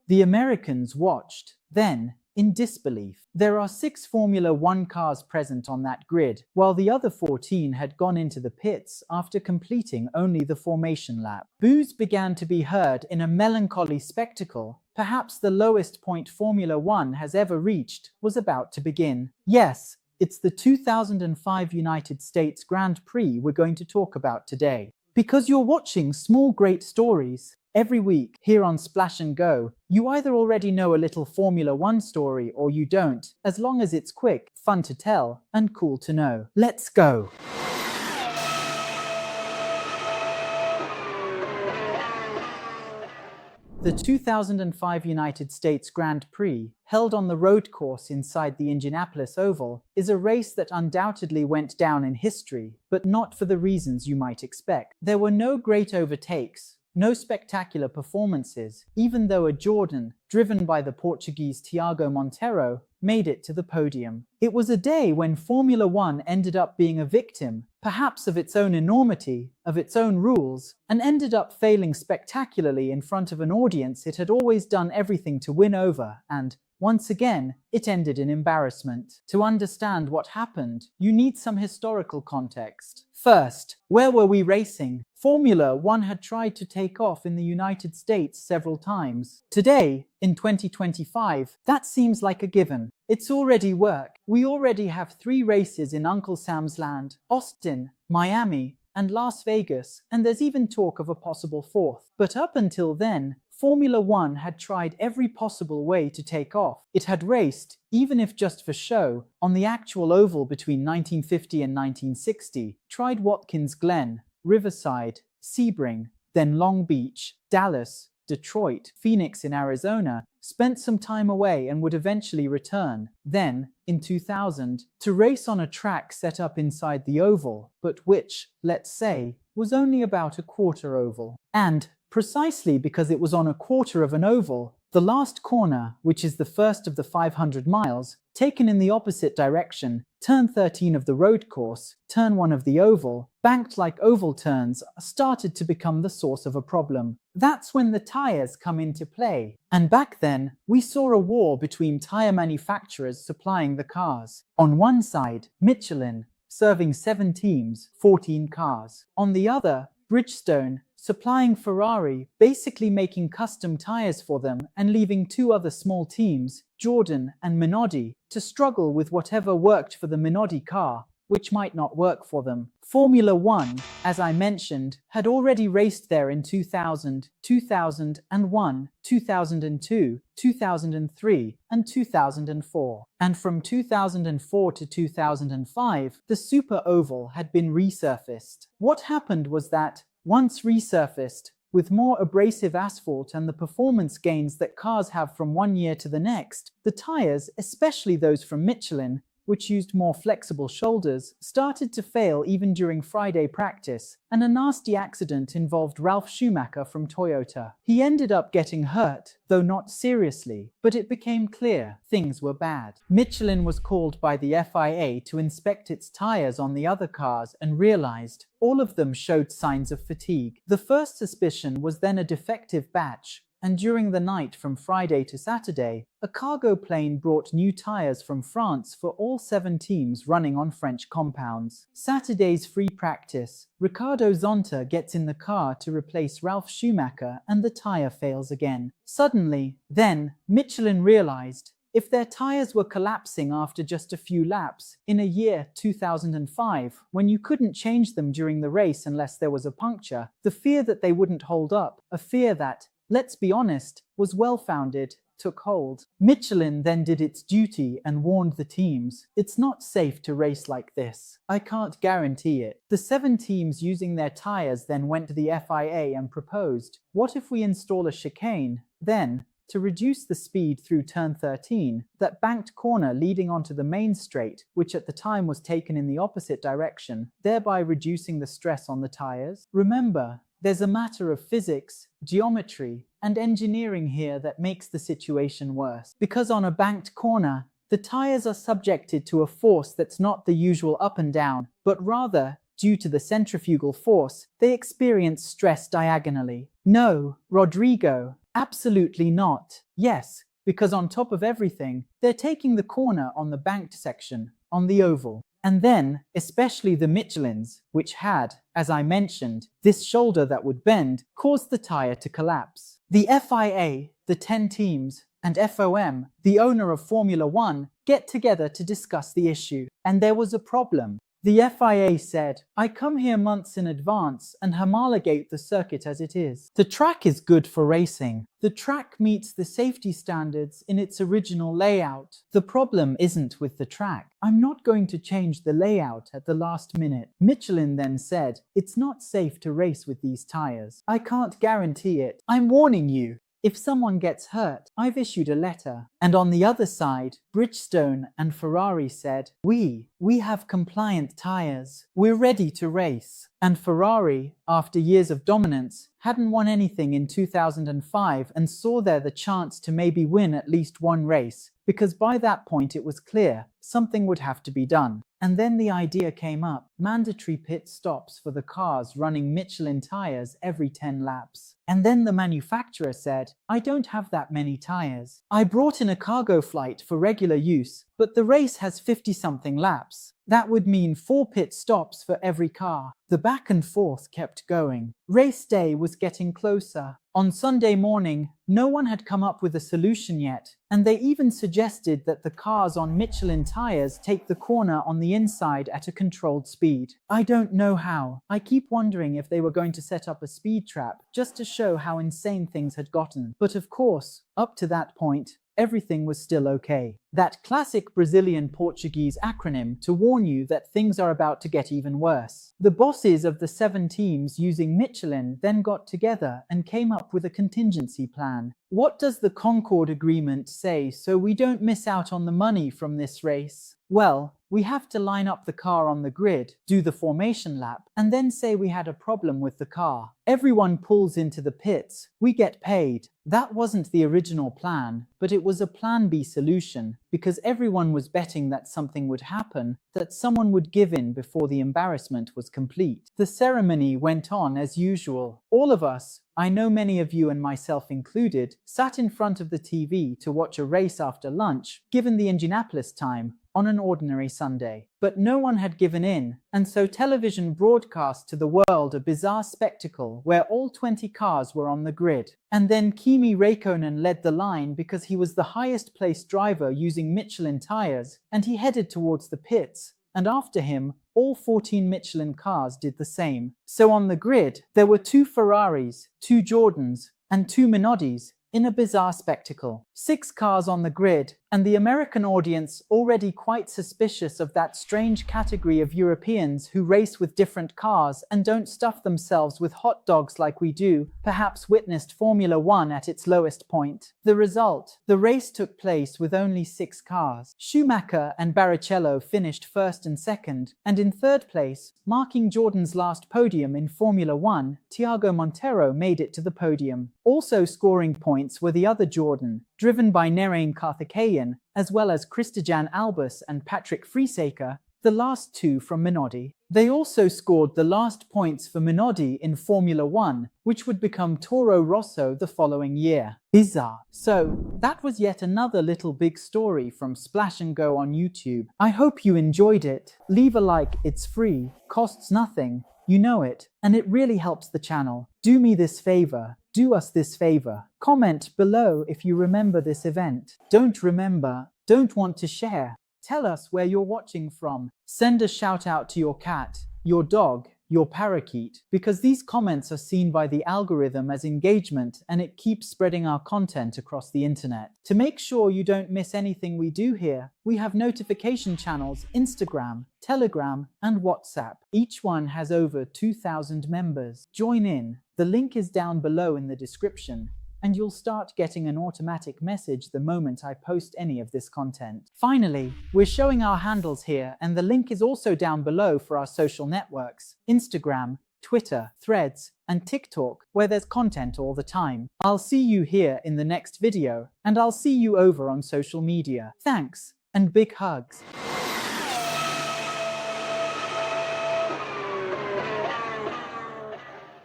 The Americans watched, then, in disbelief. There are 6 Formula One cars present on that grid, while the other 14 had gone into the pits after completing only the formation lap. Boos began to be heard in a melancholy spectacle. Perhaps the lowest point Formula One has ever reached was about to begin. Yes, it's the 2005 United States Grand Prix we're going to talk about today. Because you're watching Small Great Stories. Every week, here on Splash and Go, you either already know a little Formula One story or you don't, as long as it's quick, fun to tell, and cool to know. Let's go! The 2005 United States Grand Prix, held on the road course inside the Indianapolis Oval, is a race that undoubtedly went down in history, but not for the reasons you might expect. There were no great overtakes, no spectacular performances, even though a Jordan, driven by the Portuguese Tiago Monteiro, made it to the podium. It was a day when Formula One ended up being a victim, perhaps of its own enormity, of its own rules, and ended up failing spectacularly in front of an audience it had always done everything to win over, and, once again, it ended in embarrassment. To understand what happened, you need some historical context. First, where were we racing? Formula One had tried to take off in the United States several times. Today, in 2025, that seems like a given. It's already work. We already have 3 races in Uncle Sam's Land: Austin, Miami, and Las Vegas, and there's even talk of a possible 4th. But up until then, Formula One had tried every possible way to take off. It had raced, even if just for show, on the actual oval between 1950 and 1960, tried Watkins Glen, Riverside, Sebring, then Long Beach, Dallas, Detroit, Phoenix in Arizona, spent some time away and would eventually return, then, in 2000, to race on a track set up inside the oval, but which, let's say, was only about a quarter oval. And, precisely because it was on a quarter of an oval, the last corner, which is the first of the 500 miles, taken in the opposite direction, turn 13 of the road course, turn 1 of the oval, banked like oval turns, started to become the source of a problem. That's when the tires come into play. And back then, we saw a war between tire manufacturers supplying the cars. On one side, Michelin, serving 7 teams, 14 cars. On the other, Bridgestone, supplying Ferrari, basically making custom tires for them and leaving 2 other small teams, Jordan and Minardi, to struggle with whatever worked for the Minardi car, which might not work for them. Formula One, as I mentioned, had already raced there in 2000, 2001, 2002, 2003, and 2004. And from 2004 to 2005, the Super Oval had been resurfaced. What happened was that, once resurfaced, with more abrasive asphalt and the performance gains that cars have from one year to the next, the tires, especially those from Michelin, which used more flexible shoulders, started to fail even during Friday practice, and a nasty accident involved Ralf Schumacher from Toyota. He ended up getting hurt, though not seriously, but it became clear things were bad. Michelin was called by the FIA to inspect its tires on the other cars and realized all of them showed signs of fatigue. The first suspicion was then a defective batch, and during the night from Friday to Saturday, a cargo plane brought new tires from France for all 7 teams running on French compounds. Saturday's free practice, Ricardo Zonta gets in the car to replace Ralf Schumacher and the tire fails again. Suddenly, then, Michelin realized if their tires were collapsing after just a few laps, in a year 2005, when you couldn't change them during the race unless there was a puncture, the fear that they wouldn't hold up, a fear that, let's be honest, was well-founded, took hold. Michelin then did its duty and warned the teams, it's not safe to race like this. I can't guarantee it. The 7 teams using their tires then went to the FIA and proposed, what if we install a chicane, then, to reduce the speed through turn 13, that banked corner leading onto the main straight, which at the time was taken in the opposite direction, thereby reducing the stress on the tires? Remember, there's a matter of physics, geometry, and engineering here that makes the situation worse. Because on a banked corner, the tires are subjected to a force that's not the usual up and down, but rather due to the centrifugal force, they experience stress diagonally. No, Rodrigo, absolutely not. Yes, because on top of everything, they're taking the corner on the banked section, on the oval. And then, especially the Michelins, which had, as I mentioned, this shoulder that would bend, caused the tire to collapse. The FIA, the 10 teams, and FOM, the owner of Formula One, get together to discuss the issue. And there was a problem. The FIA said, I come here months in advance and homologate the circuit as it is. The track is good for racing. The track meets the safety standards in its original layout. The problem isn't with the track. I'm not going to change the layout at the last minute. Michelin then said, it's not safe to race with these tires. I can't guarantee it. I'm warning you. If someone gets hurt, I've issued a letter. And on the other side, Bridgestone and Ferrari said, we have compliant tires. We're ready to race. And Ferrari, after years of dominance, hadn't won anything in 2005 and saw there the chance to maybe win at least one race, because by that point it was clear something would have to be done. And then the idea came up, mandatory pit stops for the cars running Michelin tires every 10 laps. And then the manufacturer said, I don't have that many tires. I brought in a cargo flight for regular use, but the race has 50-something laps. That would mean 4 pit stops for every car. The back and forth kept going. Race day was getting closer. On Sunday morning, no one had come up with a solution yet, and they even suggested that the cars on Michelin tires take the corner on the inside at a controlled speed. I don't know how. I keep wondering if they were going to set up a speed trap just to show how insane things had gotten. But of course, up to that point, everything was still okay. That classic Brazilian Portuguese acronym to warn you that things are about to get even worse. The bosses of the 7 teams using Michelin then got together and came up with a contingency plan. What does the Concord Agreement say so we don't miss out on the money from this race? Well, we have to line up the car on the grid, do the formation lap, and then say we had a problem with the car. Everyone pulls into the pits. We get paid. That wasn't the original plan, but it was a plan B solution, because everyone was betting that something would happen, that someone would give in before the embarrassment was complete. The ceremony went on as usual. All of us, I know many of you and myself included, sat in front of the TV to watch a race after lunch, given the Indianapolis time, on an ordinary Sunday. But no one had given in, and so television broadcast to the world a bizarre spectacle where all 20 cars were on the grid. And then Kimi Räikkönen led the line because he was the highest placed driver using Michelin tires, and he headed towards the pits. And after him, all 14 Michelin cars did the same. So on the grid, there were 2 Ferraris, 2 Jordans, and 2 Minardis, in a bizarre spectacle. 6 cars on the grid, and the American audience, already quite suspicious of that strange category of Europeans who race with different cars and don't stuff themselves with hot dogs like we do, perhaps witnessed Formula One at its lowest point. The result: the race took place with only 6 cars. Schumacher and Barrichello finished first and second, and in third place, marking Jordan's last podium in Formula One, Thiago Monteiro made it to the podium. Also scoring points were the other Jordan, driven by 𝘾𝙤𝙥𝙮𝙧𝙞𝙤𝙀, as well as Christijan Albers and Patrick Friesaker, the last 2 from Minardi. They also scored the last points for Minardi in Formula One, which would become Toro Rosso the following year. Bizarre. So, that was yet another little big story from Splash and Go on YouTube. I hope you enjoyed it. Leave a like, it's free, costs nothing, you know it, and it really helps the channel. Do me this favor. Do us this favor. Comment below if you remember this event. Don't remember, don't want to share. Tell us where you're watching from. Send a shout out to your cat, your dog, your parakeet, because these comments are seen by the algorithm as engagement and it keeps spreading our content across the internet. To make sure you don't miss anything we do here, we have notification channels Instagram, Telegram, and WhatsApp. Each one has over 2,000 members. Join in. The link is down below in the description, and you'll start getting an automatic message the moment I post any of this content. Finally, we're showing our handles here, and the link is also down below for our social networks: Instagram, Twitter, Threads, and TikTok, where there's content all the time. I'll see you here in the next video, and I'll see you over on social media. Thanks, and big hugs.